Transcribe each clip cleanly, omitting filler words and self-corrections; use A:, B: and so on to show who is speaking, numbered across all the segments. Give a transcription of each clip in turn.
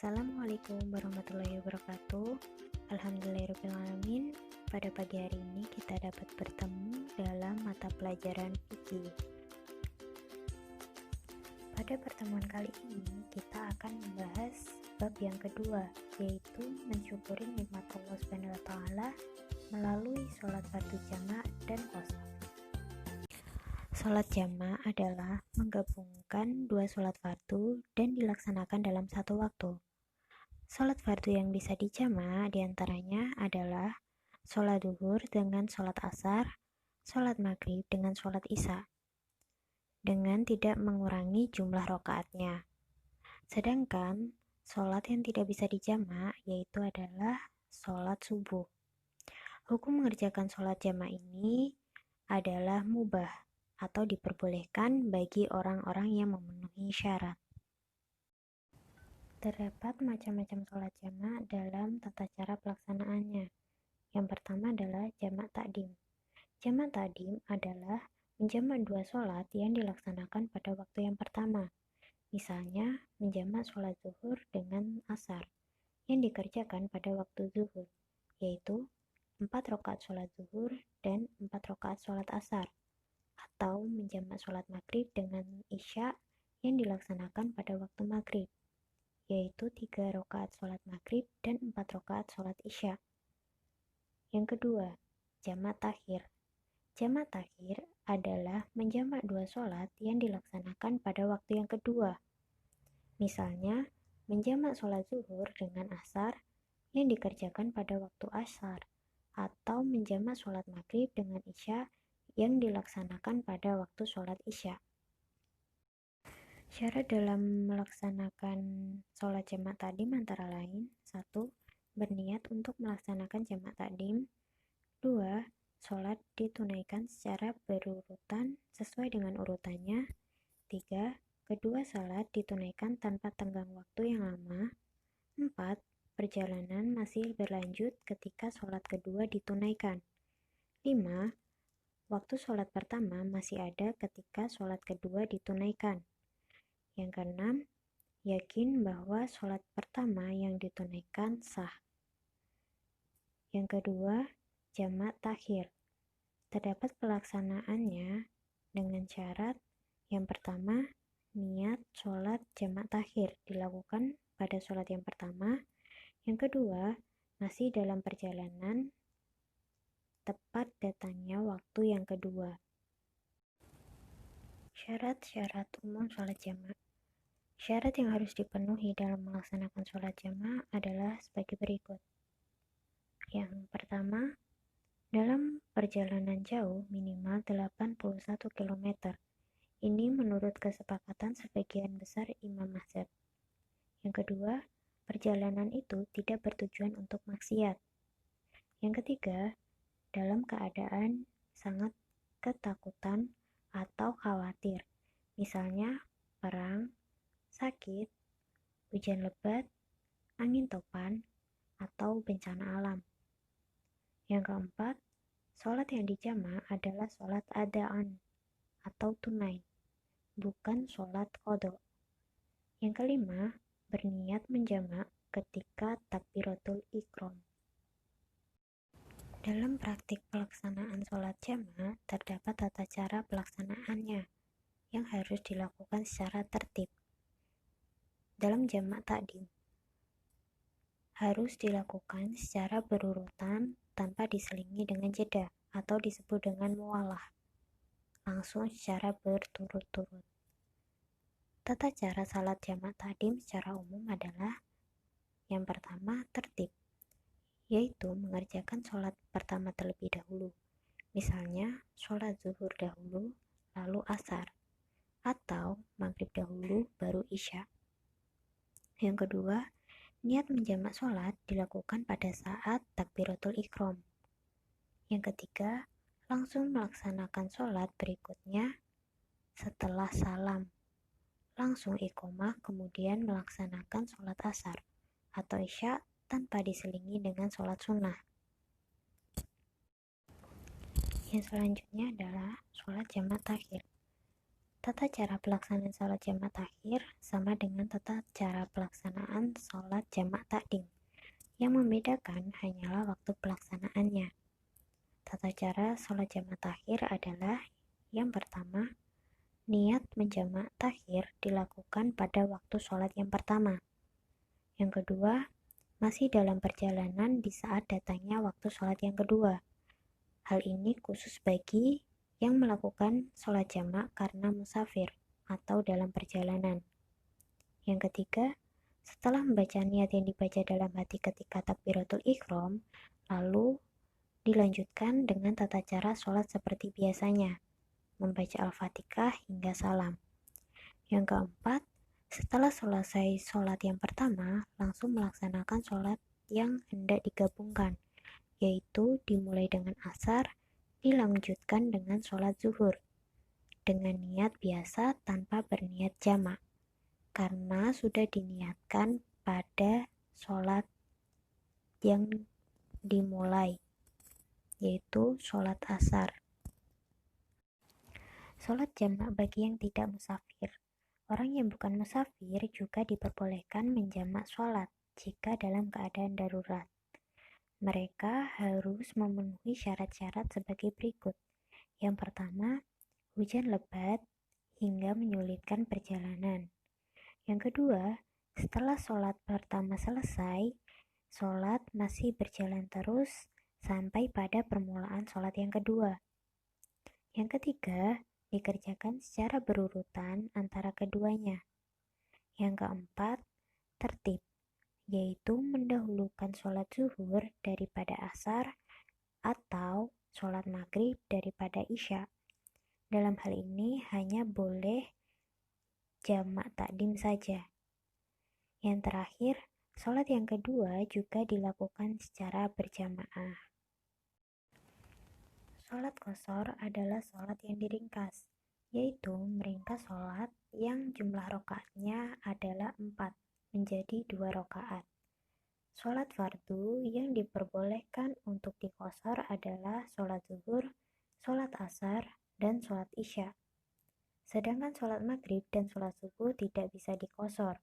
A: Assalamualaikum warahmatullahi wabarakatuh. Alhamdulillahirrahmanirrahim. Pada pagi hari ini kita dapat bertemu dalam mata pelajaran fikih. Pada pertemuan kali ini kita akan membahas bab yang kedua, yaitu mensyukuri nikmat Allah SWT melalui sholat fardu jama' dan qashar. Sholat jama' adalah menggabungkan dua sholat fardu dan dilaksanakan dalam satu waktu. Sholat fardu yang bisa dijama' diantaranya adalah sholat duhur dengan sholat asar, sholat maghrib dengan sholat isya, dengan tidak mengurangi jumlah rakaatnya. Sedangkan sholat yang tidak bisa dijama' yaitu adalah sholat subuh. Hukum mengerjakan sholat jama' ini adalah mubah atau diperbolehkan bagi orang-orang yang memenuhi syarat. Terdapat macam-macam sholat jama' dalam tata cara pelaksanaannya. Yang pertama adalah jamak takdim. Jamak takdim adalah menjamak dua sholat yang dilaksanakan pada waktu yang pertama. Misalnya, menjamak sholat zuhur dengan asar yang dikerjakan pada waktu zuhur, yaitu 4 rakaat sholat zuhur dan 4 rakaat sholat asar. Atau menjamak sholat maghrib dengan isya yang dilaksanakan pada waktu maghrib, yaitu 3 rakaat sholat maghrib dan 4 rakaat sholat isya. Yang kedua, jamak takhir. Jamak takhir adalah menjamak dua sholat yang dilaksanakan pada waktu yang kedua. Misalnya, menjamak sholat zuhur dengan asar yang dikerjakan pada waktu asar, atau menjamak sholat maghrib dengan isya yang dilaksanakan pada waktu sholat isya. Syarat dalam melaksanakan sholat jamak takdim antara lain: 1. Berniat untuk melaksanakan jamak takdim. 2. Sholat ditunaikan secara berurutan sesuai dengan urutannya. 3. Kedua sholat ditunaikan tanpa tenggang waktu yang lama. 4. Perjalanan masih berlanjut ketika sholat kedua ditunaikan. 5. Waktu sholat pertama masih ada ketika sholat kedua ditunaikan. Yang keenam, yakin bahwa sholat pertama yang ditunaikan sah. Yang kedua, jamak takhir. Terdapat pelaksanaannya dengan syarat: yang pertama, niat sholat jamak takhir dilakukan pada sholat yang pertama. Yang kedua, masih dalam perjalanan tepat datangnya waktu yang kedua. Syarat-syarat umum sholat jama'. Syarat yang harus dipenuhi dalam melaksanakan sholat jama' adalah sebagai berikut. Yang pertama, dalam perjalanan jauh minimal 81 km. Ini menurut kesepakatan sebagian besar imam mazhab. Yang kedua, perjalanan itu tidak bertujuan untuk maksiat. Yang ketiga, dalam keadaan sangat ketakutan atau khawatir, misalnya perang, sakit, hujan lebat, angin topan, atau bencana alam. Yang keempat, sholat yang dijamak adalah sholat adaan atau tunai, bukan sholat qadha. Yang kelima, berniat menjamak ketika takbiratul ihram. Dalam praktik pelaksanaan sholat jama' terdapat tata cara pelaksanaannya yang harus dilakukan secara tertib. Dalam jamak takdim, harus dilakukan secara berurutan tanpa diselingi dengan jeda atau disebut dengan muwalah, langsung secara berturut-turut. Tata cara salat jamak takdim secara umum adalah: yang pertama, tertib, yaitu mengerjakan sholat pertama terlebih dahulu. Misalnya, sholat zuhur dahulu, lalu asar, atau maghrib dahulu, baru isya. Yang kedua, niat menjamak sholat dilakukan pada saat takbiratul ihram. Yang ketiga, langsung melaksanakan sholat berikutnya setelah salam, langsung iqomah, kemudian melaksanakan sholat asar atau isya tanpa diselingi dengan sholat sunnah. Yang selanjutnya adalah sholat jamak takhir. Tata cara pelaksanaan sholat jamak takhir sama dengan tata cara pelaksanaan sholat jamak takdim. Yang membedakan hanyalah waktu pelaksanaannya. Tata cara sholat jamak takhir adalah yang pertama, niat menjamak takhir dilakukan pada waktu sholat yang pertama. Yang kedua, masih dalam perjalanan di saat datangnya waktu sholat yang kedua. Hal ini khusus bagi yang melakukan sholat jamak karena musafir atau dalam perjalanan. Yang ketiga, setelah membaca niat yang dibaca dalam hati ketika takbiratul ihram, lalu dilanjutkan dengan tata cara sholat seperti biasanya, membaca Al-Fatihah hingga salam. Yang keempat, setelah selesai sholat yang pertama, langsung melaksanakan sholat yang hendak digabungkan, yaitu dimulai dengan asar, dilanjutkan dengan sholat zuhur, dengan niat biasa tanpa berniat jamak, karena sudah diniatkan pada sholat yang dimulai, yaitu sholat asar. Sholat jamak bagi yang tidak musafir. Orang yang bukan musafir juga diperbolehkan menjamak sholat jika dalam keadaan darurat. Mereka harus memenuhi syarat-syarat sebagai berikut. Yang pertama, hujan lebat hingga menyulitkan perjalanan. Yang kedua, setelah sholat pertama selesai, sholat masih berjalan terus sampai pada permulaan sholat yang kedua. Yang ketiga, dikerjakan secara berurutan antara keduanya. Yang keempat, tertib, yaitu mendahulukan sholat zuhur daripada asar atau sholat maghrib daripada isya. Dalam hal ini hanya boleh jamak takdim saja. Yang terakhir, sholat yang kedua juga dilakukan secara berjamaah. Sholat qashar adalah sholat yang diringkas, yaitu meringkas sholat yang jumlah rakaatnya adalah 4 menjadi 2 rakaat. Sholat fardu yang diperbolehkan untuk diqashar adalah sholat zuhur, sholat asar, dan sholat isya. Sedangkan sholat maghrib dan sholat subuh tidak bisa diqashar.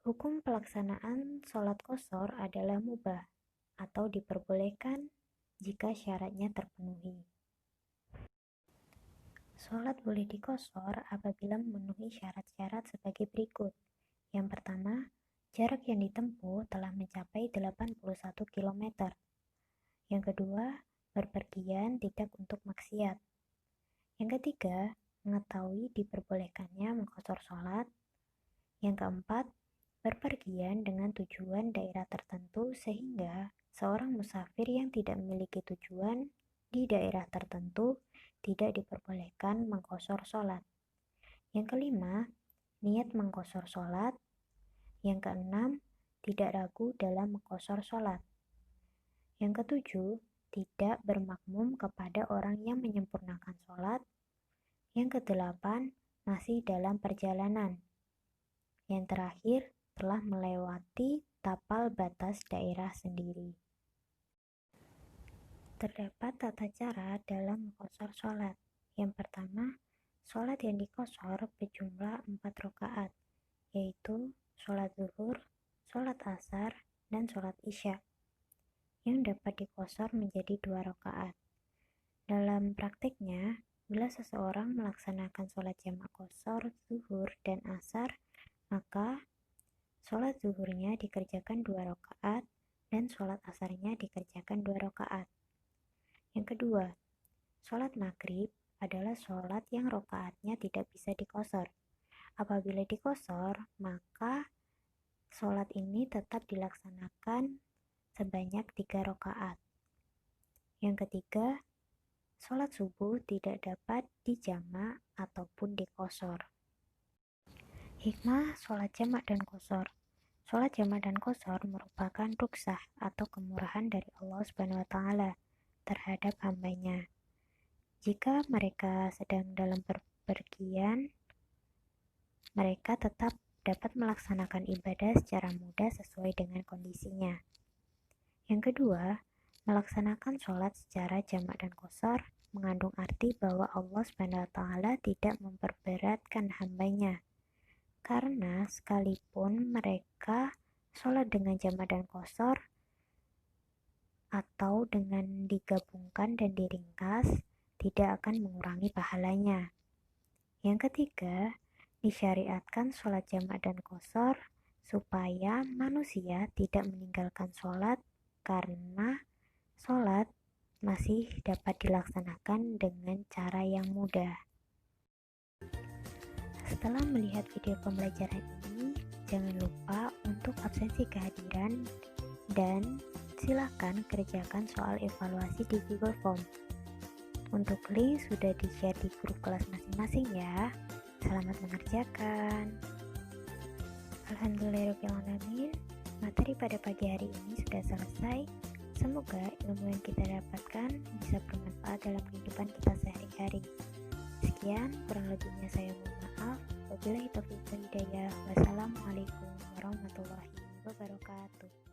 A: Hukum pelaksanaan sholat qashar adalah mubah atau diperbolehkan jika syaratnya terpenuhi. Sholat boleh diqashar apabila memenuhi syarat-syarat sebagai berikut. Yang pertama, jarak yang ditempuh telah mencapai 81 km. Yang kedua, berpergian tidak untuk maksiat. Yang ketiga, mengetahui diperbolehkannya mengqashar sholat. Yang keempat, berpergian dengan tujuan daerah tertentu sehingga seorang musafir yang tidak memiliki tujuan di daerah tertentu tidak diperbolehkan mengqashar sholat. Yang kelima, niat mengqashar sholat. Yang keenam, tidak ragu dalam mengqashar sholat. Yang ketujuh, tidak bermakmum kepada orang yang menyempurnakan sholat. Yang kedelapan, masih dalam perjalanan. Yang terakhir, telah melewati tapal batas daerah sendiri. Terdapat tata cara dalam mengqashar sholat. Yang pertama, sholat yang diqashar berjumlah 4 rakaat, yaitu sholat zuhur, sholat asar, dan sholat isya, yang dapat diqashar menjadi 2 rakaat. Dalam praktiknya, bila seseorang melaksanakan sholat jamak qashar zuhur dan asar, maka sholat zuhurnya dikerjakan 2 rakaat dan sholat asarnya dikerjakan 2 rakaat. Yang kedua, sholat maghrib adalah sholat yang rakaatnya tidak bisa diqashar. Apabila diqashar, maka sholat ini tetap dilaksanakan sebanyak 3 rakaat. Yang ketiga, sholat subuh tidak dapat dijamak ataupun diqashar. Hikmah sholat jamak dan qashar. Sholat jamak dan qashar merupakan ruksah atau kemurahan dari Allah SWT terhadap hambanya. Jika mereka sedang dalam bepergian, mereka tetap dapat melaksanakan ibadah secara mudah sesuai dengan kondisinya. Yang kedua, melaksanakan sholat secara jamak dan qashar mengandung arti bahwa Allah SWT tidak memperberatkan hambanya. Karena sekalipun mereka sholat dengan jamak dan qashar atau dengan digabungkan dan diringkas, tidak akan mengurangi pahalanya. Yang ketiga, disyariatkan sholat jamak dan qashar supaya manusia tidak meninggalkan sholat karena sholat masih dapat dilaksanakan dengan cara yang mudah. Setelah melihat video pembelajaran ini, jangan lupa untuk absensi kehadiran dan silakan kerjakan soal evaluasi di Google Form. Untuk link sudah di-share di grup kelas masing-masing ya. Selamat mengerjakan. Alhamdulillahirrahmanirrahim. Materi pada pagi hari ini sudah selesai. Semoga ilmu yang kita dapatkan bisa bermanfaat dalam kehidupan kita sehari-hari. Sekian, kurang lebihnya saya mohon maaf. Wabillahi taufiq wal hidayah. Wassalamualaikum warahmatullahi wabarakatuh.